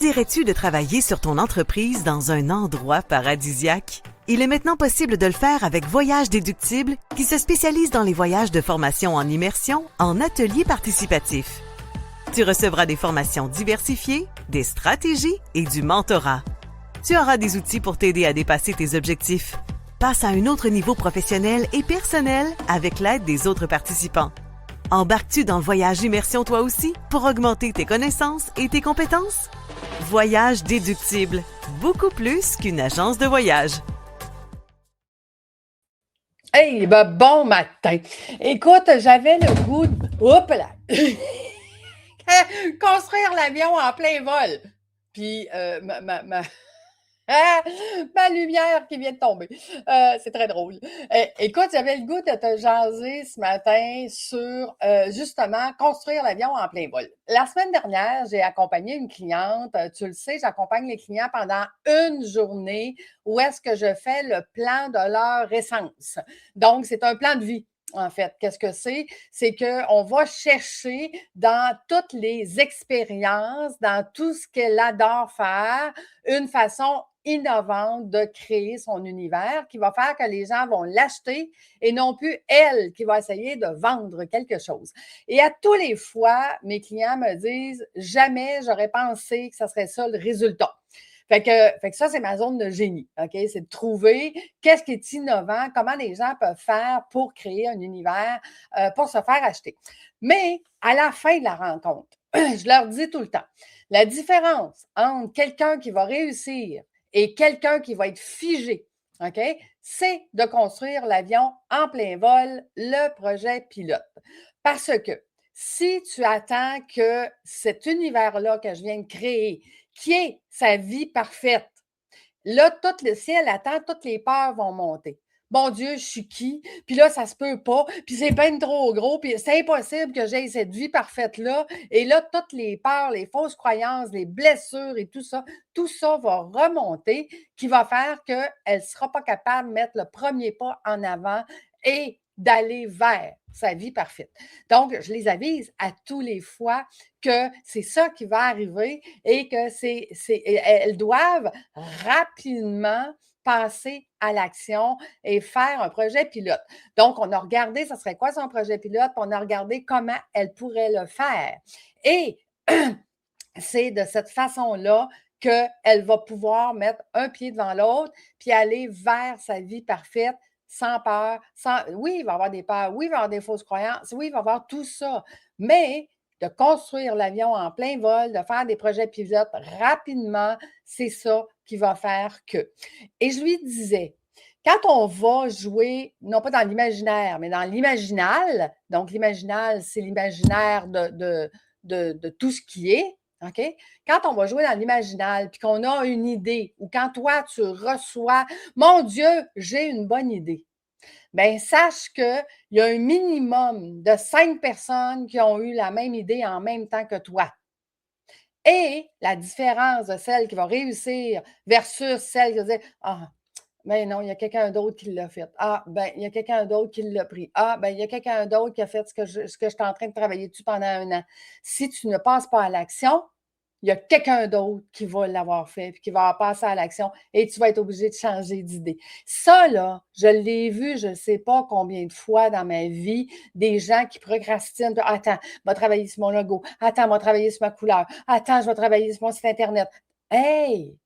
Dirais-tu de travailler sur ton entreprise dans un endroit paradisiaque? Il est maintenant possible de le faire avec Voyage Déductible, qui se spécialise dans les voyages de formation en immersion en ateliers participatifs. Tu recevras des formations diversifiées, des stratégies et du mentorat. Tu auras des outils pour t'aider à dépasser tes objectifs. Passe à un autre niveau professionnel et personnel avec l'aide des autres participants. Embarques-tu dans le voyage immersion toi aussi pour augmenter tes connaissances et tes compétences? Voyage Déductible, beaucoup plus qu'une agence de voyage. Hey, ben bon matin. Écoute, j'avais le goût de... Oups là! Construire l'avion en plein vol. Puis ma lumière qui vient de tomber. C'est très drôle. Écoute, j'avais le goût de te jaser ce matin sur justement construire l'avion en plein vol. La semaine dernière, j'ai accompagné une cliente. Tu le sais, j'accompagne les clients pendant une journée où est-ce que je fais le plan de leur essence. Donc, c'est un plan de vie. En fait, qu'est-ce que c'est? C'est qu'on va chercher dans toutes les expériences, dans tout ce qu'elle adore faire, une façon innovante de créer son univers qui va faire que les gens vont l'acheter et non plus elle qui va essayer de vendre quelque chose. Et à tous les fois, mes clients me disent jamais j'aurais pensé que ça serait ça le résultat. Fait que ça, c'est ma zone de génie, OK? C'est de trouver qu'est-ce qui est innovant, comment les gens peuvent faire pour créer un univers, pour se faire acheter. Mais à la fin de la rencontre, je leur dis tout le temps, la différence entre quelqu'un qui va réussir et quelqu'un qui va être figé, OK? C'est de construire l'avion en plein vol, le projet pilote. Parce que si tu attends que cet univers-là que je viens de créer, qui est sa vie parfaite, là, si elle attend, toutes les peurs vont monter. Mon Dieu, je suis qui? Puis là, ça se peut pas. Puis c'est bien trop gros. Puis c'est impossible que j'aie cette vie parfaite-là. Et là, toutes les peurs, les fausses croyances, les blessures et tout ça va remonter, qui va faire qu'elle ne sera pas capable de mettre le premier pas en avant et d'aller vers sa vie parfaite. Donc, je les avise à tous les fois que c'est ça qui va arriver et que elles doivent rapidement passer à l'action et faire un projet pilote. Donc, on a regardé, ça serait quoi son projet pilote, puis on a regardé comment elle pourrait le faire. Et c'est de cette façon-là qu'elle va pouvoir mettre un pied devant l'autre, puis aller vers sa vie parfaite sans peur. Oui, il va y avoir des peurs, oui, il va y avoir des fausses croyances, oui, il va y avoir tout ça, mais de construire l'avion en plein vol, de faire des projets pilotes rapidement, c'est ça qui va faire que. Et je lui disais, quand on va jouer, non pas dans l'imaginaire, mais dans l'imaginal, donc l'imaginal, c'est l'imaginaire de tout ce qui est, OK? Quand on va jouer dans l'imaginal, puis qu'on a une idée, ou quand toi, tu reçois, mon Dieu, j'ai une bonne idée. Bien, sache qu'il y a un minimum de 5 personnes qui ont eu la même idée en même temps que toi. Et la différence de celle qui va réussir versus celle qui va dire ah, ben non, il y a quelqu'un d'autre qui l'a fait. Ah, ben, il y a quelqu'un d'autre qui l'a pris. Ah, ben, il y a quelqu'un d'autre qui a fait ce que je suis en train de travailler dessus pendant 1 an. Si tu ne passes pas à l'action, il y a quelqu'un d'autre qui va l'avoir fait, puis qui va passer à l'action, et tu vas être obligé de changer d'idée. Ça, là, je l'ai vu, je ne sais pas combien de fois dans ma vie, des gens qui procrastinent. Attends, je vais travailler sur mon logo. Attends, je vais travailler sur ma couleur. Attends, je vais travailler sur mon site Internet. Hey!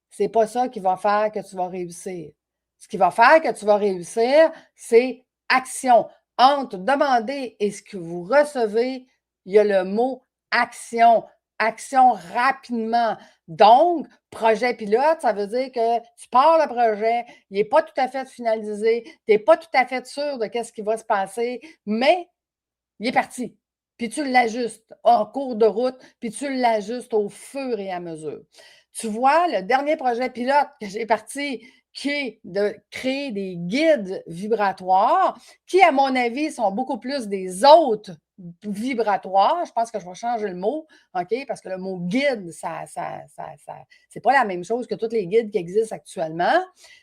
C'est pas ça qui va faire que tu vas réussir. Ce qui va faire que tu vas réussir, c'est action. Entre demander et ce que vous recevez, il y a le mot action. Action rapidement. Donc, projet pilote, ça veut dire que tu pars le projet, il n'est pas tout à fait finalisé, tu n'es pas tout à fait sûr de ce qui va se passer, mais il est parti. Puis tu l'ajustes en cours de route, puis tu l'ajustes au fur et à mesure. Tu vois, le dernier projet pilote que j'ai parti, qui est de créer des guides vibratoires, qui, à mon avis, sont beaucoup plus des hôtes vibratoire. Je pense que je vais changer le mot, OK? Parce que le mot guide, c'est pas la même chose que tous les guides qui existent actuellement.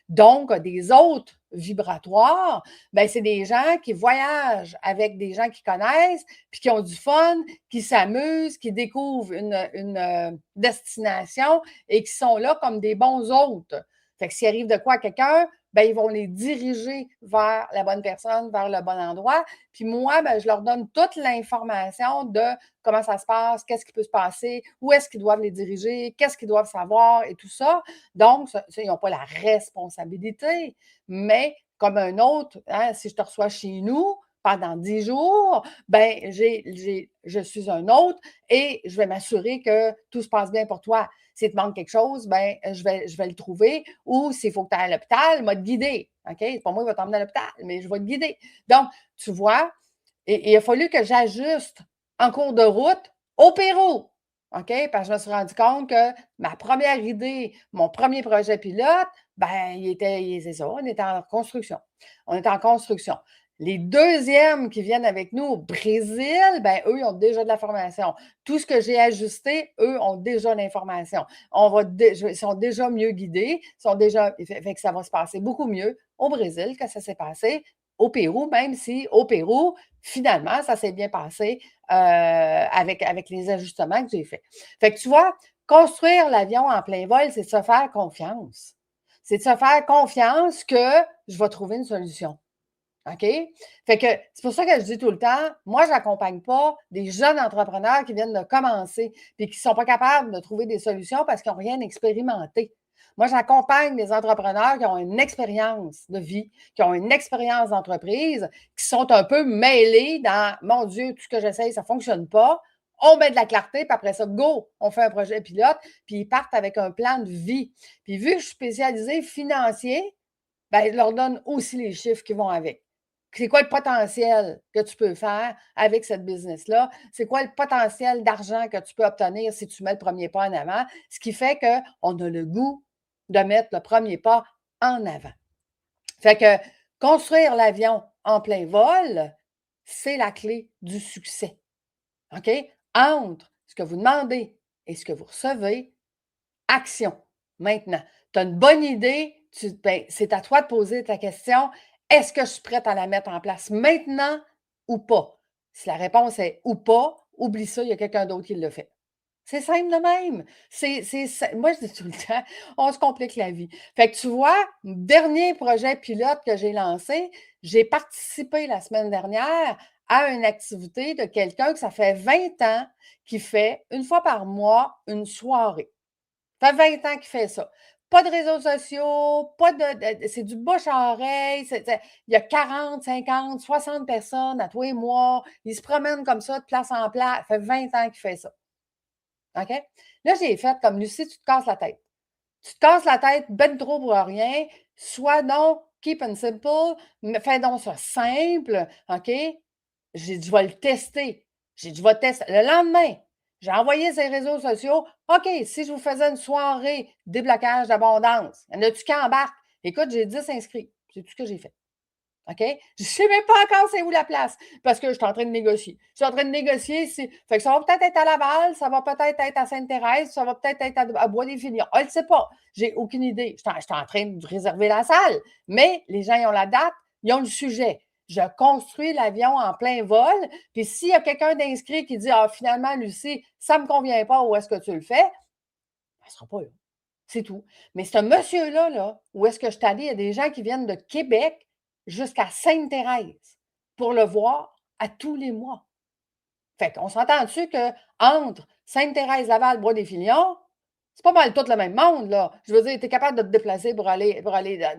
Donc, des hôtes vibratoires, ben c'est des gens qui voyagent avec des gens qui connaissent, puis qui ont du fun, qui s'amusent, qui découvrent une destination et qui sont là comme des bons hôtes. Fait que s'il arrive de quoi à quelqu'un, ben, ils vont les diriger vers la bonne personne, vers le bon endroit. Puis moi, ben, je leur donne toute l'information de comment ça se passe, qu'est-ce qui peut se passer, où est-ce qu'ils doivent les diriger, qu'est-ce qu'ils doivent savoir et tout ça. Donc, ils n'ont pas la responsabilité, mais comme un autre, hein, si je te reçois chez nous pendant 10 jours, ben, je suis un autre et je vais m'assurer que tout se passe bien pour toi. S'il te manque quelque chose, ben, je vais le trouver. Ou s'il faut que tu ailles à l'hôpital, il va te guider. OK? C'est pas moi qui va t'emmener à l'hôpital, mais je vais te guider. Donc, tu vois, et il a fallu que j'ajuste en cours de route au Pérou. OK? Parce que je me suis rendu compte que ma première idée, mon premier projet pilote, ben, c'est ça, on était en construction. On est en construction. Les deuxièmes qui viennent avec nous au Brésil, ben, eux, ils ont déjà de la formation. Tout ce que j'ai ajusté, eux ont déjà l'information. Ils sont déjà mieux guidés, fait que ça va se passer beaucoup mieux au Brésil que ça s'est passé au Pérou, même si au Pérou, finalement, ça s'est bien passé avec les ajustements que j'ai faits. Fait que tu vois, construire l'avion en plein vol, c'est de se faire confiance. C'est de se faire confiance que je vais trouver une solution. OK? Fait que c'est pour ça que je dis tout le temps, moi, je n'accompagne pas des jeunes entrepreneurs qui viennent de commencer et qui ne sont pas capables de trouver des solutions parce qu'ils n'ont rien expérimenté. Moi, j'accompagne des entrepreneurs qui ont une expérience de vie, qui ont une expérience d'entreprise, qui sont un peu mêlés dans mon Dieu, tout ce que j'essaye, ça ne fonctionne pas. On met de la clarté, puis après ça, go, on fait un projet pilote, puis ils partent avec un plan de vie. Puis vu que je suis spécialisée financier, ben, je leur donne aussi les chiffres qui vont avec. C'est quoi le potentiel que tu peux faire avec cette business-là? C'est quoi le potentiel d'argent que tu peux obtenir si tu mets le premier pas en avant? Ce qui fait qu'on a le goût de mettre le premier pas en avant. Fait que construire l'avion en plein vol, c'est la clé du succès. OK? Entre ce que vous demandez et ce que vous recevez, action. Maintenant, tu as une bonne idée, c'est à toi de poser ta question. Est-ce que je suis prête à la mettre en place maintenant ou pas? Si la réponse est ou pas, oublie ça, il y a quelqu'un d'autre qui le fait. C'est simple de même. Moi, je dis tout le temps, on se complique la vie. Fait que tu vois, dernier projet pilote que j'ai lancé, j'ai participé la semaine dernière à une activité de quelqu'un que ça fait 20 ans qui fait une fois par mois une soirée. Ça fait 20 ans qu'il fait ça. Pas de réseaux sociaux, pas c'est du bouche à oreille. Il y a 40, 50, 60 personnes à tous les mois. Il se promène comme ça de place en place. Ça fait 20 ans qu'il fait ça. OK? Là, j'ai fait comme Lucie, tu te casses la tête. Tu te casses la tête ben trop pour rien. Sois donc keep and simple. Fais donc ça simple. OK? J'ai dit, je vais le tester. J'ai dit, je vais tester. Le lendemain, j'ai envoyé ces réseaux sociaux. OK, si je vous faisais une soirée déblocage d'abondance, y en a-tu qui embarquent? Écoute, j'ai 10 inscrits. C'est tout ce que j'ai fait. OK? Je ne sais même pas encore c'est où la place parce que je suis en train de négocier. Je suis en train de négocier. Fait que ça va peut-être être à Laval, ça va peut-être être à Sainte-Thérèse, ça va peut-être être à Bois-des-Filions. Je ne sais pas. J'ai aucune idée. Je suis en train de réserver la salle. Mais les gens, ils ont la date, ils ont le sujet. Je construis l'avion en plein vol. Puis s'il y a quelqu'un d'inscrit qui dit ah, finalement, Lucie, ça ne me convient pas, où est-ce que tu le fais? Ben, il ne sera pas là. C'est tout. Mais ce monsieur-là, là, où est-ce que je suis allée, il y a des gens qui viennent de Québec jusqu'à Sainte-Thérèse pour le voir à tous les mois. Fait qu'on s'entend-tu qu'entre Sainte-Thérèse, Laval, Bois-des-Filions, c'est pas mal tout le même monde, là. Je veux dire, tu es capable de te déplacer pour aller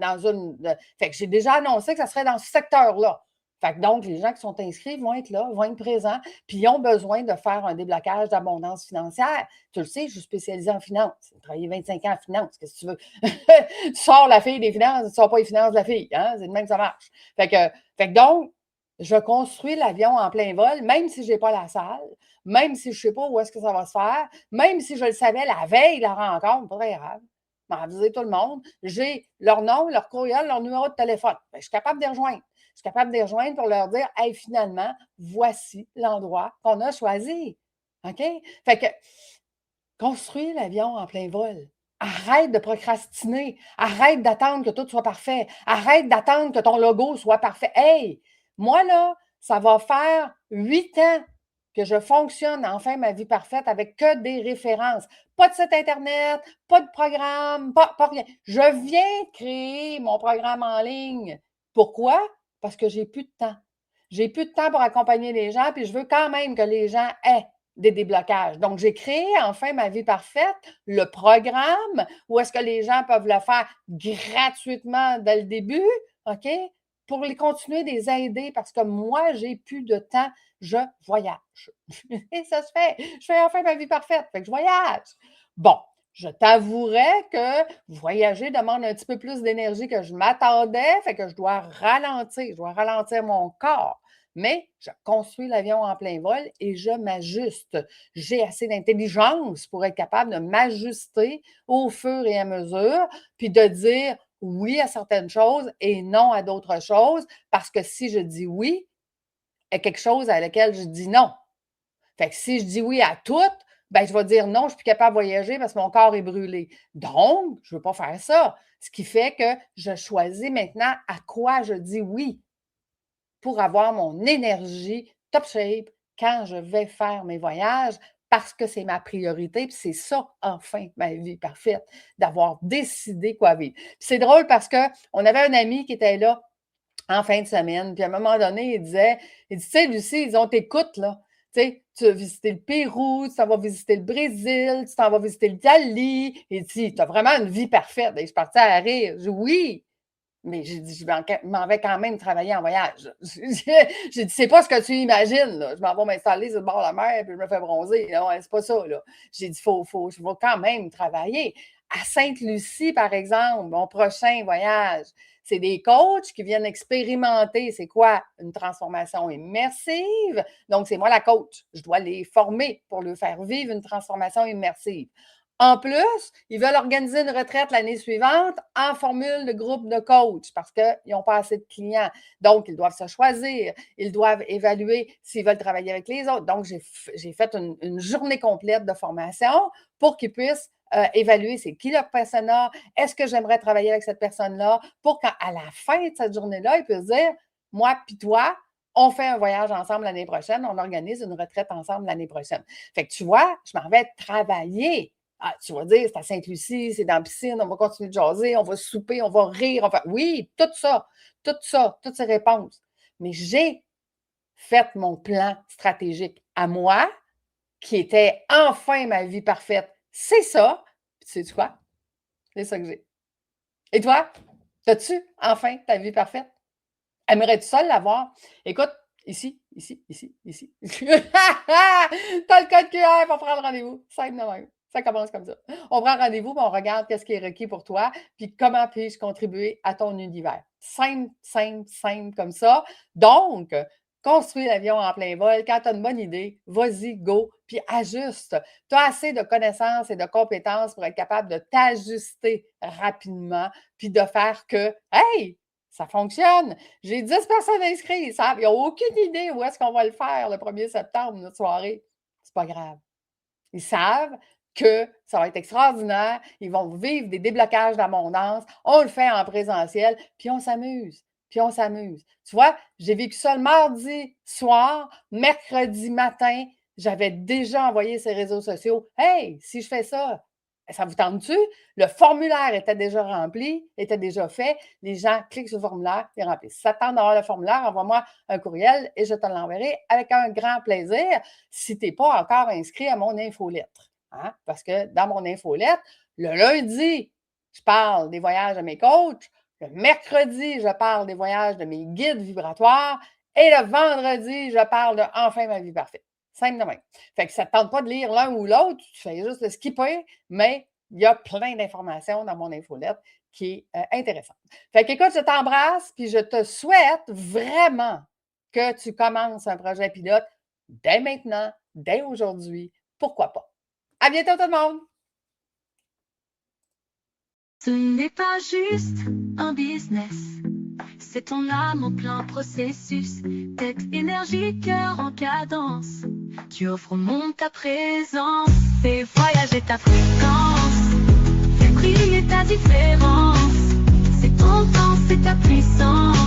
dans une. Fait que j'ai déjà annoncé que ça serait dans ce secteur-là. Fait que donc, les gens qui sont inscrits vont être là, vont être présents, puis ils ont besoin de faire un déblocage d'abondance financière. Tu le sais, je suis spécialisée en finance. J'ai travaillé 25 ans en finance, qu'est-ce que tu veux? Tu sors la fille des finances, tu ne sors pas les finances de la fille. Hein? C'est de même que ça marche. Fait que donc, je construis l'avion en plein vol, même si je n'ai pas la salle, même si je ne sais pas où est-ce que ça va se faire, même si je le savais la veille de la rencontre, pas très grave. Je vais aviser tout le monde. J'ai leur nom, leur courriel, leur numéro de téléphone. Je suis capable de les rejoindre. suis capable de les rejoindre pour leur dire, hey, finalement, voici l'endroit qu'on a choisi. OK? Fait que, construis l'avion en plein vol. Arrête de procrastiner. Arrête d'attendre que tout soit parfait. Arrête d'attendre que ton logo soit parfait. Hey, moi, là, ça va faire 8 ans que je fonctionne enfin ma vie parfaite avec que des références. Pas de site Internet, pas de programme, pas rien. Je viens de créer mon programme en ligne. Pourquoi? Parce que j'ai plus de temps. J'ai plus de temps pour accompagner les gens, puis je veux quand même que les gens aient des déblocages. Donc, j'ai créé enfin ma vie parfaite, le programme où est-ce que les gens peuvent le faire gratuitement dès le début, OK? Pour les continuer de les aider parce que moi, j'ai plus de temps, je voyage. Et ça se fait. Je fais enfin ma vie parfaite, fait que je voyage. Bon, je t'avouerais que voyager demande un petit peu plus d'énergie que je m'attendais, fait que je dois ralentir mon corps. Mais je construis l'avion en plein vol et je m'ajuste. J'ai assez d'intelligence pour être capable de m'ajuster au fur et à mesure, puis de dire oui à certaines choses et non à d'autres choses, parce que si je dis oui, il y a quelque chose à laquelle je dis non. Fait que si je dis oui à tout, ben je vais dire non, je ne suis plus capable de voyager parce que mon corps est brûlé. Donc, je ne veux pas faire ça. Ce qui fait que je choisis maintenant à quoi je dis oui pour avoir mon énergie top shape quand je vais faire mes voyages parce que c'est ma priorité, puis c'est ça, enfin, ma vie parfaite, d'avoir décidé quoi vivre. Puis c'est drôle parce qu'on avait un ami qui était là en fin de semaine, puis à un moment donné, il dit, tu sais, Lucie, ils ont t'écoute, là. Tu sais, tu vas visiter le Pérou, tu t'en vas visiter le Brésil, tu t'en vas visiter l'Italie. Il dit, tu as vraiment une vie parfaite. Et je partais à rire. Je dis, oui, mais j'ai dit, je m'en vais quand même travailler en voyage. J'ai dit, c'est pas ce que tu imagines, là. Je m'en vais m'installer sur le bord de la mer puis je me fais bronzer. Non, c'est pas ça, là. J'ai dit, je vais quand même travailler. À Sainte-Lucie, par exemple, mon prochain voyage, c'est des coachs qui viennent expérimenter c'est quoi une transformation immersive. Donc, c'est moi la coach. Je dois les former pour leur faire vivre une transformation immersive. En plus, ils veulent organiser une retraite l'année suivante en formule de groupe de coach parce qu'ils n'ont pas assez de clients. Donc, ils doivent se choisir. Ils doivent évaluer s'ils veulent travailler avec les autres. Donc, j'ai fait une journée complète de formation pour qu'ils puissent évaluer c'est qui leur persona, est-ce que j'aimerais travailler avec cette personne-là, pour qu'à la fin de cette journée-là, ils puissent dire, moi puis toi, on fait un voyage ensemble l'année prochaine, on organise une retraite ensemble l'année prochaine. Fait que tu vois, je m'en vais travailler. Ah, tu vas dire, c'est à Sainte-Lucie, c'est dans la piscine, on va continuer de jaser, on va souper, on va rire. Oui, tout ça, toutes ces réponses. Mais j'ai fait mon plan stratégique à moi, qui était enfin ma vie parfaite. C'est ça. Puis tu sais quoi? C'est ça que j'ai. Et toi, as-tu enfin ta vie parfaite? Aimerais-tu ça l'avoir? Écoute, ici. T'as le code QR pour prendre rendez-vous. Simple de même. Ça commence comme ça. On prend rendez-vous, on regarde qu'est-ce qui est requis pour toi, puis comment puis-je contribuer à ton univers. Simple comme ça. Donc, construis l'avion en plein vol. Quand tu as une bonne idée, vas-y, go, puis ajuste. Tu as assez de connaissances et de compétences pour être capable de t'ajuster rapidement, puis de faire que, hey, ça fonctionne. J'ai 10 personnes inscrites. Ils n'ont aucune idée où est-ce qu'on va le faire le 1er septembre, notre soirée. C'est pas grave. Ils savent que ça va être extraordinaire. Ils vont vivre des déblocages d'abondance. On le fait en présentiel, puis on s'amuse. Tu vois, j'ai vécu ça le mardi soir, mercredi matin. J'avais déjà envoyé ces réseaux sociaux. Hey, si je fais ça, ça vous tente-tu? Le formulaire était déjà rempli, était déjà fait. Les gens cliquent sur le formulaire et remplissent. Si ça tente d'avoir le formulaire, envoie-moi un courriel et je te l'enverrai avec un grand plaisir si tu n'es pas encore inscrit à mon infolettre. Hein? Parce que dans mon infolettre, le lundi, je parle des voyages de mes coachs. Le mercredi, je parle des voyages de mes guides vibratoires. Et le vendredi, je parle de Enfin ma vie parfaite. Simple de même. Fait que ça ne te tente pas de lire l'un ou l'autre, tu fais juste le skipper, mais il y a plein d'informations dans mon infolette qui est intéressante. Fait que écoute, je t'embrasse, puis je te souhaite vraiment que tu commences un projet pilote dès maintenant, dès aujourd'hui. Pourquoi pas? À bientôt tout le monde! Ce n'est pas juste un business, C'est ton âme en plein processus, tête, énergie, cœur en cadence. Tu offres au monde ta présence, fais voyager ta fréquence, fais briller ta différence. C'est ton temps, c'est ta puissance.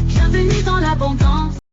Bienvenue dans l'abondance.